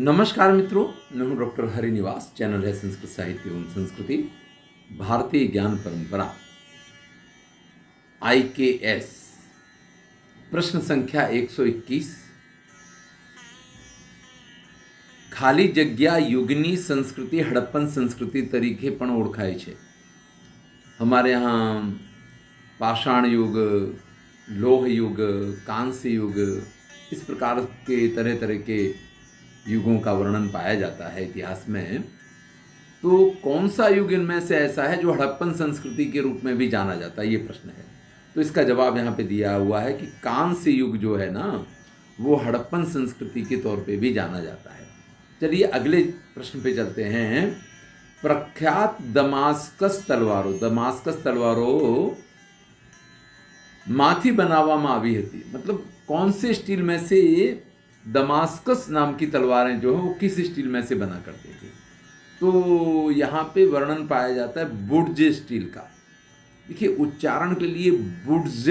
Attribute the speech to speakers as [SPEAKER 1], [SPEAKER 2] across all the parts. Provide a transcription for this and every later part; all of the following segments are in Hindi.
[SPEAKER 1] नमस्कार मित्रों, मैं हूं डॉक्टर हरिनिवास। चैनल है संस्कृत साहित्य एवं संस्कृति, भारतीय ज्ञान परंपरा, IKS। प्रश्न संख्या 121। ખાલી જગ્યા યુગની संस्कृति हड़प्पन संस्कृति तरीके पण ओळखाय छे। हमारे यहाँ पाषाण युग, लोह युग, कांस्य युग, इस प्रकार के तरह तरह के युगों का वर्णन पाया जाता है इतिहास में। तो कौन सा युग इनमें से ऐसा है जो हड़प्पन संस्कृति के रूप में भी जाना जाता है, ये प्रश्न है। तो इसका जवाब यहाँ पे दिया हुआ है कि कांस्य युग जो है ना, वो हड़प्पन संस्कृति के तौर पे भी जाना जाता है। चलिए अगले प्रश्न पे चलते हैं। प्रख्यात दमास्कस तलवारों माथी बनावामां आवी हती, मतलब कौन से स्टील में से दमास्कस नाम की तलवारें जो है वो किस स्टील में से बना करती थी। तो यहाँ पे वर्णन पाया जाता है बुर्ज स्टील का। देखिए, उच्चारण के लिए बुर्ज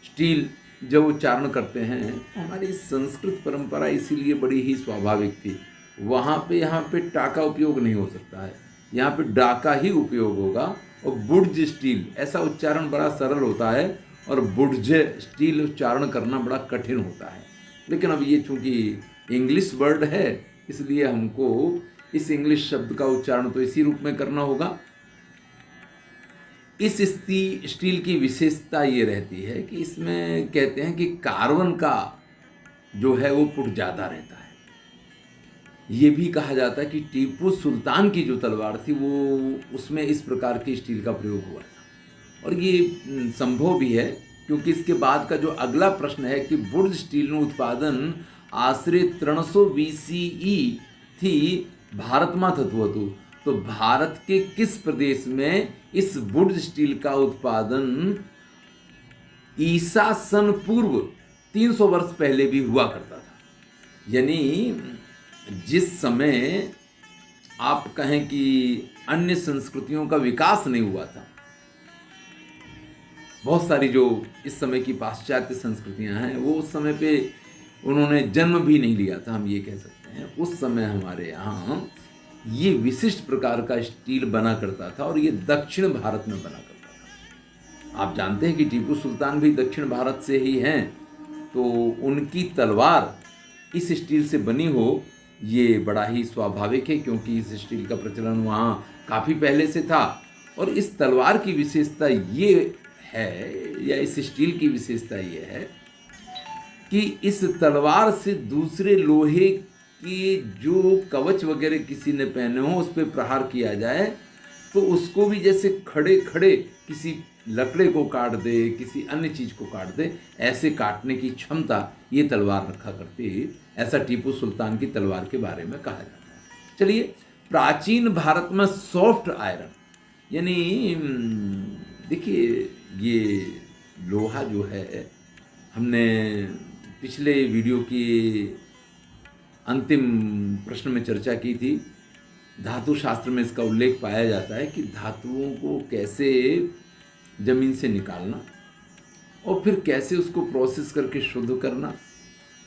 [SPEAKER 1] स्टील जब उच्चारण करते हैं, हमारी संस्कृत परंपरा इसीलिए बड़ी ही स्वाभाविक थी। वहाँ पे यहाँ पे टा का उपयोग नहीं हो सकता है, यहाँ पे डा का ही उपयोग होगा। और बुर्ज स्टील ऐसा उच्चारण बड़ा सरल होता है और बुर्ज स्टील उच्चारण करना बड़ा कठिन होता है। लेकिन अब ये चूँकि इंग्लिश वर्ड है, इसलिए हमको इस इंग्लिश शब्द का उच्चारण तो इसी रूप में करना होगा। इस स्टील की विशेषता ये रहती है कि इसमें कहते हैं कि कार्बन का जो है वो पुट ज़्यादा रहता है। ये भी कहा जाता है कि टीपू सुल्तान की जो तलवार थी वो उसमें इस प्रकार की स्टील का प्रयोग हुआ था। और ये संभव भी है क्योंकि इसके बाद का जो अगला प्रश्न है कि बुर्ज स्टीलનું उत्पादन आश्रे 300 BCE थी भारतમાં થતું હતું। तो भारत के किस प्रदेश में इस बुर्ज स्टील का उत्पादन ईसा सन पूर्व 300 वर्ष पहले भी हुआ करता था। यानी जिस समय आप कहें कि अन्य संस्कृतियों का विकास नहीं हुआ था, बहुत सारी जो इस समय की पाश्चात्य संस्कृतियां हैं वो उस समय पे उन्होंने जन्म भी नहीं लिया था, हम ये कह सकते हैं। उस समय हमारे यहाँ ये विशिष्ट प्रकार का स्टील बना करता था और ये दक्षिण भारत में बना करता था। आप जानते हैं कि टीपू सुल्तान भी दक्षिण भारत से ही हैं, तो उनकी तलवार इस स्टील से बनी हो ये बड़ा ही स्वाभाविक है क्योंकि इस स्टील का प्रचलन वहाँ काफ़ी पहले से था। और इस तलवार की विशेषता ये है, या इस स्टील की विशेषता ये है कि इस तलवार से दूसरे लोहे कि जो कवच वगैरह किसी ने पहने हो उस पर प्रहार किया जाए तो उसको भी जैसे खड़े खड़े किसी लकड़े को काट दे, किसी अन्य चीज़ को काट दे, ऐसे काटने की क्षमता ये तलवार रखा करती है। ऐसा टीपू सुल्तान की तलवार के बारे में कहा जाता है। चलिए, प्राचीन भारत में सॉफ्ट आयरन, यानी देखिए ये लोहा जो है, हमने पिछले वीडियो की अंतिम प्रश्न में चर्चा की थी। धातु शास्त्र में इसका उल्लेख पाया जाता है कि धातुओं को कैसे जमीन से निकालना और फिर कैसे उसको प्रोसेस करके शुद्ध करना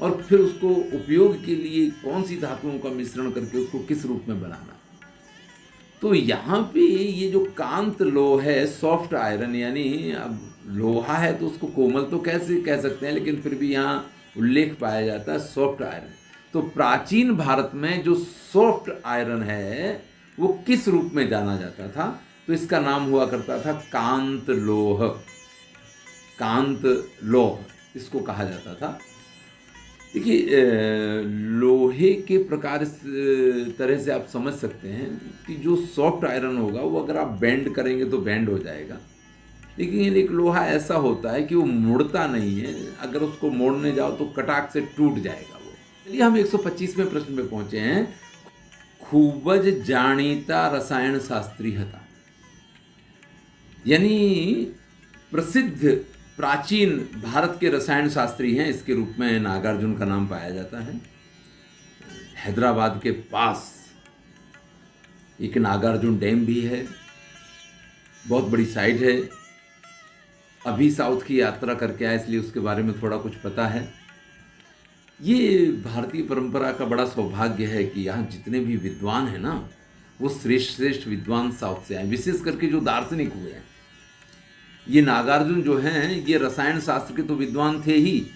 [SPEAKER 1] और फिर उसको उपयोग के लिए कौन सी धातुओं का मिश्रण करके उसको किस रूप में बनाना। तो यहाँ पे ये जो कांत लोह है, सॉफ्ट आयरन, यानी अब लोहा है तो उसको कोमल तो कैसे कह सकते हैं, लेकिन फिर भी यहाँ उल्लेख पाया जाता है सॉफ्ट आयरन। तो प्राचीन भारत में जो सॉफ्ट आयरन है वो किस रूप में जाना जाता था, तो इसका नाम हुआ करता था कांत लोह। कांत लोह इसको कहा जाता था। देखिए, लोहे के प्रकार इस तरह से आप समझ सकते हैं कि जो सॉफ्ट आयरन होगा वो अगर आप बेंड करेंगे तो बेंड हो जाएगा, लेकिन एक लोहा ऐसा होता है कि वो मुड़ता नहीं है, अगर उसको मोड़ने जाओ तो कटाक से टूट जाएगा। चलिए, हम 125वें प्रश्न में पहुंचे हैं। खूबज जानीता रसायन शास्त्री हता, यानी प्रसिद्ध प्राचीन भारत के रसायन शास्त्री हैं, इसके रूप में नागार्जुन का नाम पाया जाता है। हैदराबाद के पास एक नागार्जुन डैम भी है, बहुत बड़ी साइट है। अभी साउथ की यात्रा करके आया इसलिए उसके बारे में थोड़ा कुछ पता है। ये भारतीय परंपरा का बड़ा सौभाग्य है कि यहाँ जितने भी विद्वान हैं ना, वो श्रेष्ठ श्रेष्ठ विद्वान साउथ से आए, विशेष करके जो दार्शनिक हुए हैं। ये नागार्जुन जो हैं, ये रसायन शास्त्र के तो विद्वान थे ही,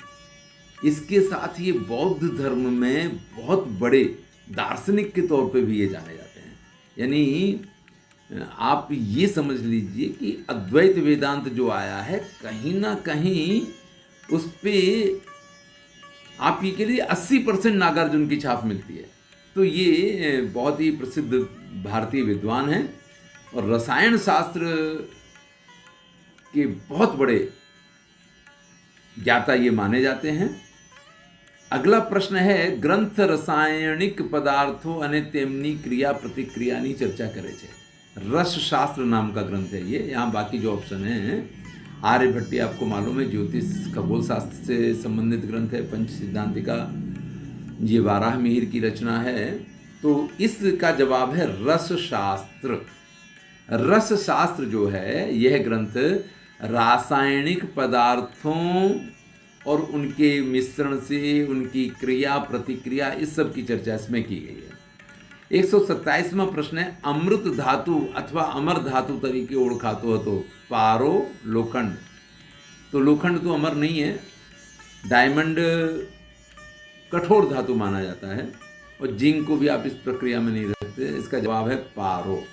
[SPEAKER 1] इसके साथ ये बौद्ध धर्म में बहुत बड़े दार्शनिक के तौर पे भी ये जाने जाते हैं। यानी आप ये समझ लीजिए कि अद्वैत वेदांत जो आया है, कहीं ना कहीं उस पर आप ये कह लीजिए 80% नागार्जुन की छाप मिलती है। तो ये बहुत ही प्रसिद्ध भारतीय विद्वान हैं और रसायन शास्त्र के बहुत बड़े ज्ञाता ये माने जाते हैं। अगला प्रश्न है, ग्रंथ रासायणिक पदार्थों અને તેમની क्रिया प्रतिक्रियाની चर्चा करे छे। रस शास्त्र नाम का ग्रंथ है ये। यहाँ बाकी जो ऑप्शन है, आर्यभट्टी आपको मालूम है, ज्योतिष खगोल शास्त्र से संबंधित ग्रंथ है। पंच सिद्धांतिका ये वाराह मिहिर की रचना है। तो इसका जवाब है रस शास्त्र। रस शास्त्र जो है, यह ग्रंथ रासायनिक पदार्थों और उनके मिश्रण से उनकी क्रिया प्रतिक्रिया, इस सब की चर्चा इसमें की गई है। 127वां प्रश्न है, अमृत धातु अथवा अमर धातु तरीके ओळखातो हतो। पारो, लोखंड। तो लोखंड तो अमर नहीं है, डायमंड कठोर धातु माना जाता है और जिंक को भी आप इस प्रक्रिया में नहीं रखते। इसका जवाब है पारो।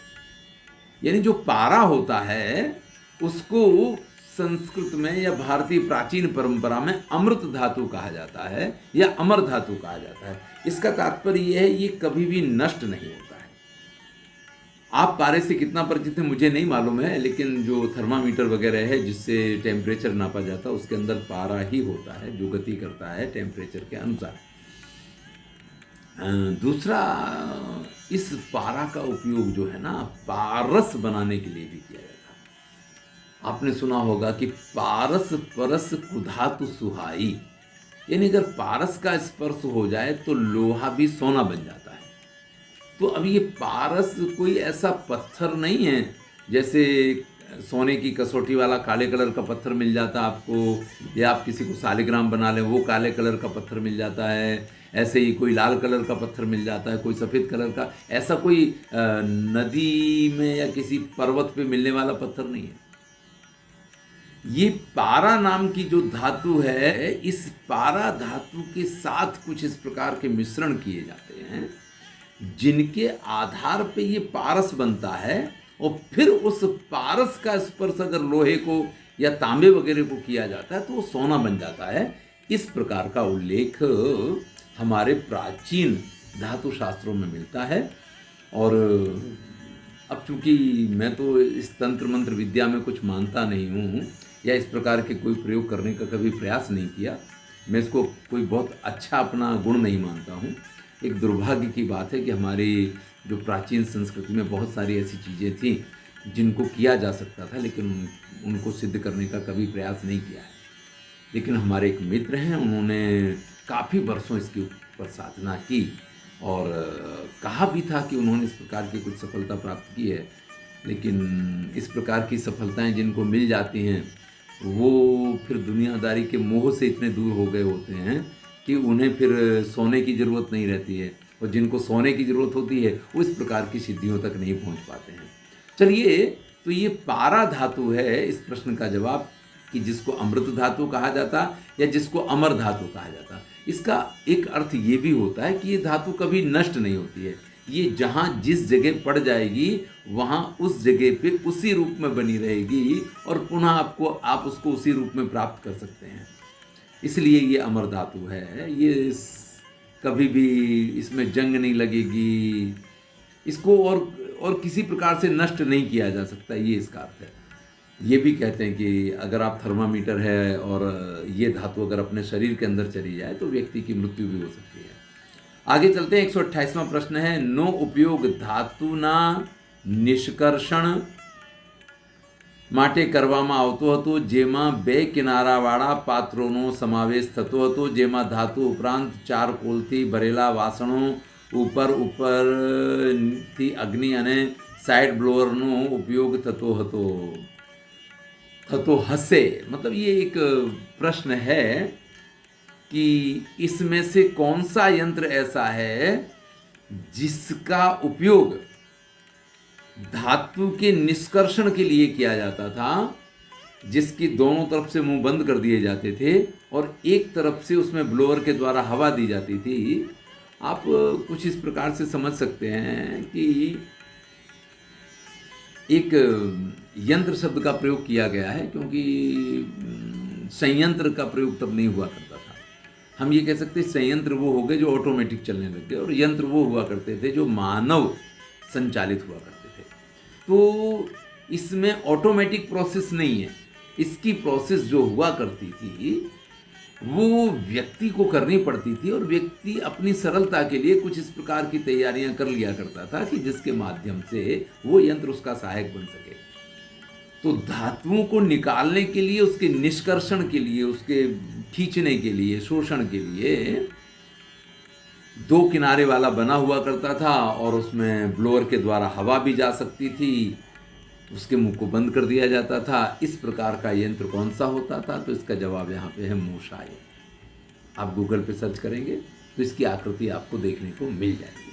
[SPEAKER 1] यानी जो पारा होता है उसको संस्कृत में या भारतीय प्राचीन परंपरा में अमृत धातु कहा जाता है या अमर धातु कहा जाता है। इसका तात्पर्य यह है, ये कभी भी नष्ट नहीं होता है। आप पारे से कितना परिचित हैं मुझे नहीं मालूम है, लेकिन जो थर्मामीटर वगैरह है जिससे टेम्परेचर नापा जाता है, उसके अंदर पारा ही होता है जो गति करता है टेम्परेचर के अनुसार। दूसरा, इस पारा का उपयोग जो है ना, पारस बनाने के लिए भी किया जाता है। आपने सुना होगा कि पारस परस कुधातु सुहाई, यानी अगर पारस का स्पर्श हो जाए तो लोहा भी सोना बन जाता है। तो अब ये पारस कोई ऐसा पत्थर नहीं है जैसे सोने की कसौटी वाला काले कलर का पत्थर मिल जाता है आपको, या आप किसी को शालिग्राम बना लें वो काले कलर का पत्थर मिल जाता है। ऐसे ही कोई लाल कलर का पत्थर मिल जाता है, कोई सफ़ेद कलर का। ऐसा कोई नदी में या किसी पर्वत पे मिलने वाला पत्थर नहीं है। ये पारा नाम की जो धातु है, इस पारा धातु के साथ कुछ इस प्रकार के मिश्रण किए जाते हैं जिनके आधार पे ये पारस बनता है, और फिर उस पारस का स्पर्श अगर लोहे को या तांबे वगैरह को किया जाता है तो वो सोना बन जाता है। इस प्रकार का उल्लेख हमारे प्राचीन धातु शास्त्रों में मिलता है। और अब चूंकि मैं तो इस तंत्र मंत्र विद्या में कुछ मानता नहीं हूँ या इस प्रकार के कोई प्रयोग करने का कभी प्रयास नहीं किया, मैं इसको कोई बहुत अच्छा अपना गुण नहीं मानता हूँ। एक दुर्भाग्य की बात है कि हमारी जो प्राचीन संस्कृति में बहुत सारी ऐसी चीज़ें थी जिनको किया जा सकता था, लेकिन उनको सिद्ध करने का कभी प्रयास नहीं किया है। लेकिन हमारे एक मित्र हैं, उन्होंने काफ़ी वर्षों इसके ऊपर साधना की और कहा भी था कि उन्होंने इस प्रकार की कुछ सफलता प्राप्त की है। लेकिन इस प्रकार की सफलताएं जिनको मिल जाती हैं वो फिर दुनियादारी के मोह से इतने दूर हो गए होते हैं कि उन्हें फिर सोने की ज़रूरत नहीं रहती है, और जिनको सोने की ज़रूरत होती है वो इस प्रकार की सिद्धियों तक नहीं पहुंच पाते हैं। चलिए, तो ये पारा धातु है इस प्रश्न का जवाब, कि जिसको अमृत धातु कहा जाता या जिसको अमर धातु कहा जाता। इसका एक अर्थ ये भी होता है कि ये धातु कभी नष्ट नहीं होती है। ये जहाँ जिस जगह पड़ जाएगी वहाँ उस जगह पे उसी रूप में बनी रहेगी और पुनः आप उसको उसी रूप में प्राप्त कर सकते हैं। इसलिए ये अमर धातु है। ये कभी भी इसमें जंग नहीं लगेगी, इसको और किसी प्रकार से नष्ट नहीं किया जा सकता, ये इसका अर्थ है। ये भी कहते हैं कि अगर आप थर्मामीटर है और ये धातु अगर अपने शरीर के अंदर चली जाए तो व्यक्ति की मृत्यु भी हो सकती है। आगे चलते हैं। 128वां प्रश्न है, नो उपयोग धातुना निष्कर्षण માટે કરવામાં આવતો હતો, જેમાં બે કિનારાવાળા પાત્રોનો સમાવેશ થતો હતો, જેમાં ધાતુ ઉપરાંત ચારકોલથી ભરેલા વાસણો ઉપરથી અગ્નિ અને સાઇડ બ્લોઅરનો उपयोग થતો હશે। मतलब ये एक प्रश्न है कि इसमें से कौन सा यंत्र ऐसा है जिसका उपयोग धातु के निष्कर्षण के लिए किया जाता था, जिसकी दोनों तरफ से मुंह बंद कर दिए जाते थे और एक तरफ से उसमें ब्लोअर के द्वारा हवा दी जाती थी। आप कुछ इस प्रकार से समझ सकते हैं कि एक यंत्र शब्द का प्रयोग किया गया है, क्योंकि संयंत्र का प्रयोग तब नहीं हुआ करता था। हम ये कह सकते हैं संयंत्र वो हो गए जो ऑटोमेटिक चलने लग गए, और यंत्र वो हुआ करते थे जो मानव संचालित हुआ करते थे। तो इसमें ऑटोमेटिक प्रोसेस नहीं है, इसकी प्रोसेस जो हुआ करती थी वो व्यक्ति को करनी पड़ती थी, और व्यक्ति अपनी सरलता के लिए कुछ इस प्रकार की तैयारियां कर लिया करता था कि जिसके माध्यम से वो यंत्र उसका सहायक बन सके। तो धातुओं को निकालने के लिए, उसके निष्कर्षण के लिए, उसके खींचने के लिए, शोषण के लिए दो किनारे वाला बना हुआ करता था, और उसमें ब्लोअर के द्वारा हवा भी जा सकती थी, उसके मुंह को बंद कर दिया जाता था। इस प्रकार का यंत्र कौन सा होता था? तो इसका जवाब यहाँ पे है मूषा यंत्र। आप गूगल पे सर्च करेंगे तो इसकी आकृति आपको देखने को मिल जाएगी।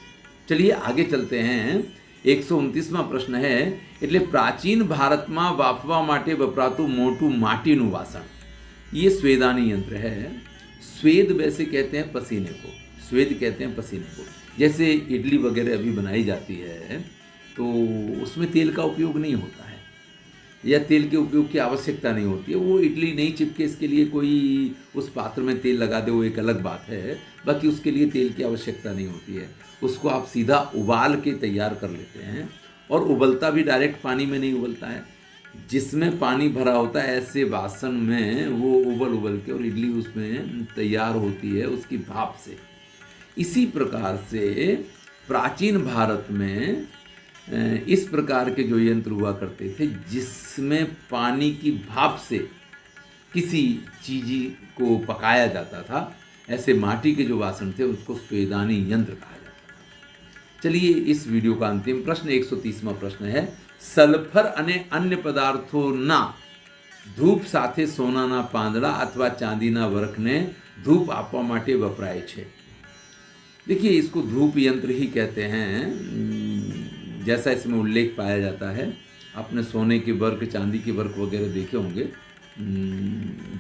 [SPEAKER 1] चलिए आगे चलते हैं। 129वां प्रश्न है, એટલે प्राचीन भारतમાં વાપવા માટે વપરાતું મોટું માટીનું વાસણ, ये स्वेदानी यंत्र है। स्वेद वैसे कहते हैं पसीने को, स्वेद कहते हैं पसीने को। जैसे इडली वगैरह अभी बनाई जाती है तो उसमें तेल का उपयोग नहीं होता है, या तेल के उपयोग की आवश्यकता नहीं होती है। वो इडली नहीं चिपके इसके लिए कोई उस पात्र में तेल लगा दे, वो एक अलग बात है। बाकी उसके लिए तेल की आवश्यकता नहीं होती है। उसको आप सीधा उबाल के तैयार कर लेते हैं, और उबलता भी डायरेक्ट पानी में नहीं उबलता है। जिसमें पानी भरा होता है ऐसे वासन में वो उबल के और इडली उसमें तैयार होती है उसकी भाप से। इसी प्रकार से प्राचीन भारत में इस प्रकार के जो यंत्र हुआ करते थे जिसमें पानी की भाप से किसी चीज को पकाया जाता था, ऐसे माटी के जो वासन थे उसको स्वेदानी यंत्र कहा जाता था। चलिए इस वीडियो का अंतिम प्रश्न 130वां प्रश्न है, सल्फर અને अन्य पदार्थोना धूप साथे सोनाना પાંદડા अथवा चांदीना वर्कने धूप आपवा माटे वपराय छे। देखिए इसको धूप यंत्र ही कहते हैं, जैसा इसमें उल्लेख पाया जाता है। आपने सोने के वर्क, चांदी के वर्क वगैरह देखे होंगे।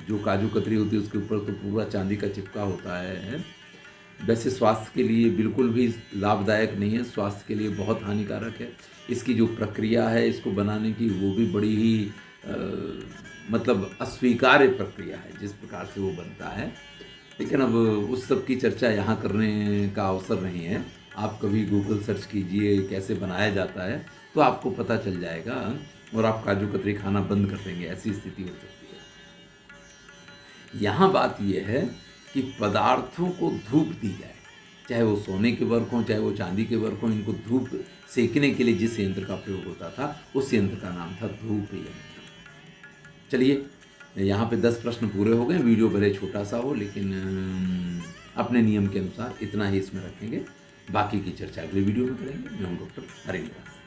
[SPEAKER 1] जो काजू कतरी होती है उसके ऊपर तो पूरा चांदी का चिपका होता है। वैसे स्वास्थ्य के लिए बिल्कुल भी लाभदायक नहीं है, स्वास्थ्य के लिए बहुत हानिकारक है। इसकी जो प्रक्रिया है इसको बनाने की वो भी बड़ी ही मतलब अस्वीकार्य प्रक्रिया है जिस प्रकार से वो बनता है। लेकिन अब उस सब की चर्चा यहाँ करने का अवसर नहीं है। आप कभी गूगल सर्च कीजिए कैसे बनाया जाता है तो आपको पता चल जाएगा, और आप काजू कतरी खाना बंद कर देंगे, ऐसी स्थिति हो सकती है। यहाँ बात यह है कि पदार्थों को धूप दी जाए, चाहे वो सोने के वर्क हों चाहे वो चांदी के वर्क हों, इनको धूप सेकने के लिए जिस यंत्र का प्रयोग होता था उस यंत्र का नाम था धूप यंत्र। चलिए यहाँ पे 10 प्रश्न पूरे हो गए। वीडियो भले छोटा सा हो लेकिन अपने नियम के अनुसार इतना ही इसमें रखेंगे। बाकी की चर्चा अगले वीडियो में करेंगे। मैं हूँ डॉक्टर हरिनिवास।